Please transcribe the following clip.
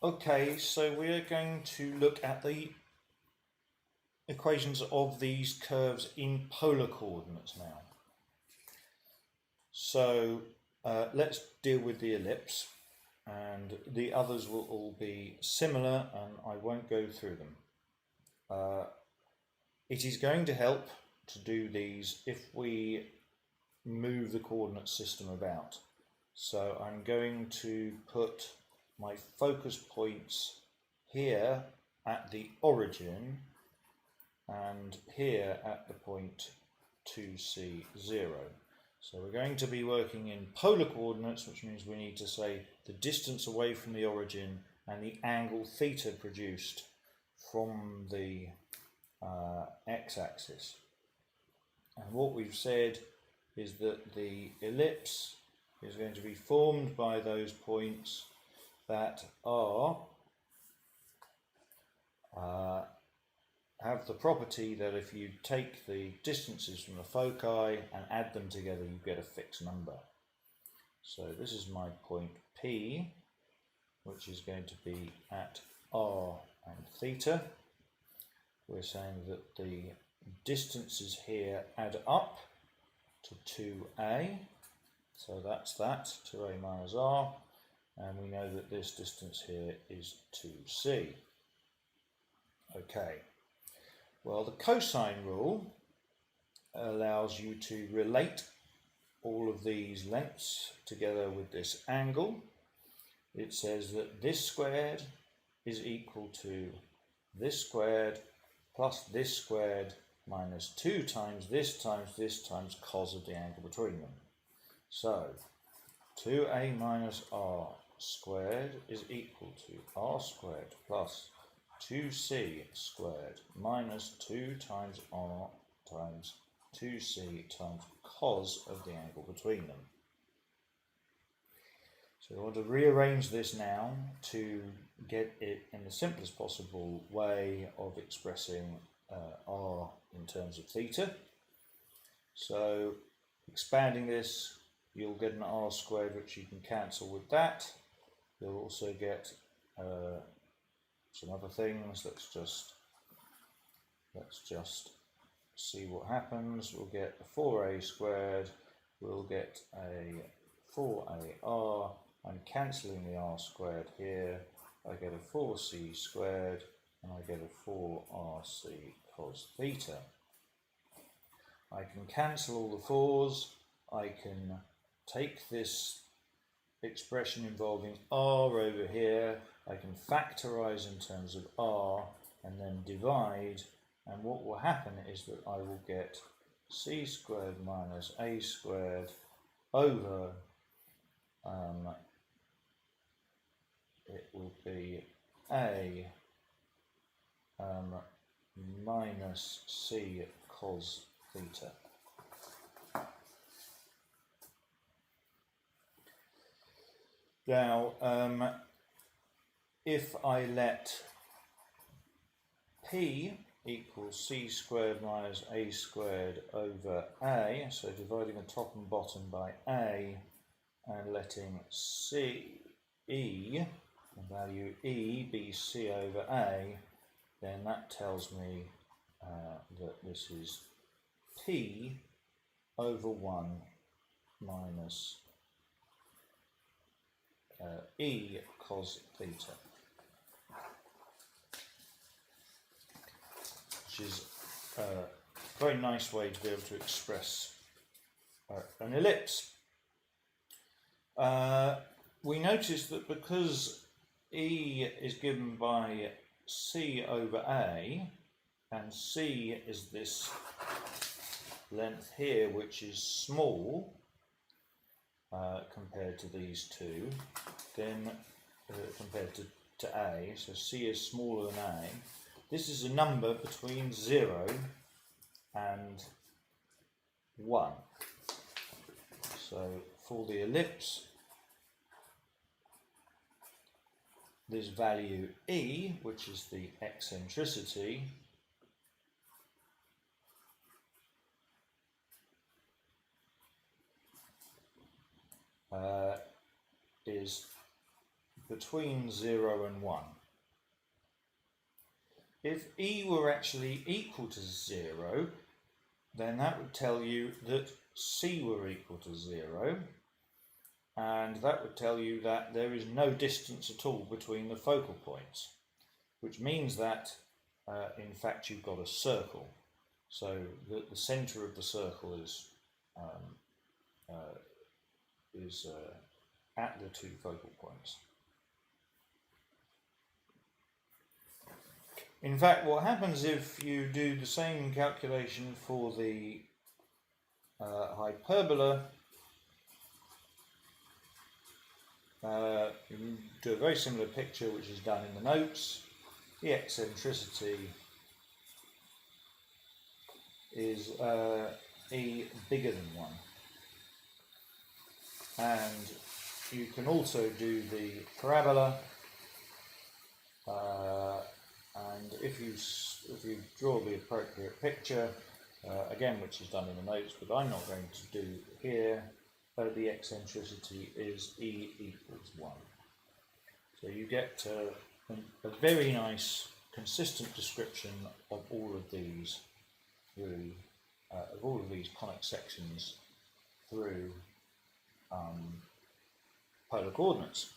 Okay, so we're going to look at the equations of these curves in polar coordinates now. So let's deal with the ellipse, and the others will all be similar and I won't go through them. It is going to help to do these if we move the coordinate system about. So I'm going to put my focus points here at the origin and here at the point 2C0. So we're going to be working in polar coordinates, which means we need to say the distance away from the origin and the angle theta produced from the x-axis. And what we've said is that the ellipse is going to be formed by those points that are have the property that if you take the distances from the foci and add them together, you get a fixed number. So this is my point P, which is going to be at r and theta. We're saying that the distances here add up to 2a, so that's that, 2a minus r, and we know that this distance here is 2c. Okay, well, the cosine rule allows you to relate all of these lengths together with this angle. It says that this squared is equal to this squared plus this squared minus 2 times this cos of the angle between them. So 2a minus r squared is equal to r squared plus 2c squared minus 2 times r times 2c times cos of the angle between them. So we want to rearrange this now to get it in the simplest possible way of expressing r in terms of theta. So expanding this, you'll get an r squared which you can cancel with that. You'll also get some other things. Let's just see what happens. We'll get a 4a squared, we'll get a 4ar, I'm cancelling the r squared here, I get a 4c squared, and I get a 4rc cos theta. I can cancel all the 4's, I can take this expression involving r over here, I can factorise in terms of r, and then divide, and what will happen is that I will get c squared minus a squared over, it will be a minus c cos theta. Now, if I let P equals c squared minus a squared over a, so dividing the top and bottom by a and letting the value e be c over a, then that tells me that this is p over 1 minus e cos theta, which is a very nice way to be able to express an ellipse. We notice that because E is given by c over a, and c is this length here, which is small compared to these two, then compared to a, so c is smaller than a. This is a number between 0 and 1. So for the ellipse, this value e, which is the eccentricity, is between 0 and 1. If E were actually equal to 0, then that would tell you that C were equal to 0, and that would tell you that there is no distance at all between the focal points, which means that in fact you've got a circle. So the centre of the circle is at the two focal points. In fact, what happens if you do the same calculation for the hyperbola, you do a very similar picture which is done in the notes. The eccentricity is E bigger than 1. And you can also do the parabola, and if you draw the appropriate picture, again, which is done in the notes, but I'm not going to do here, the eccentricity is E equals 1. So you get a very nice, consistent description of all of these through, conic sections through polar coordinates.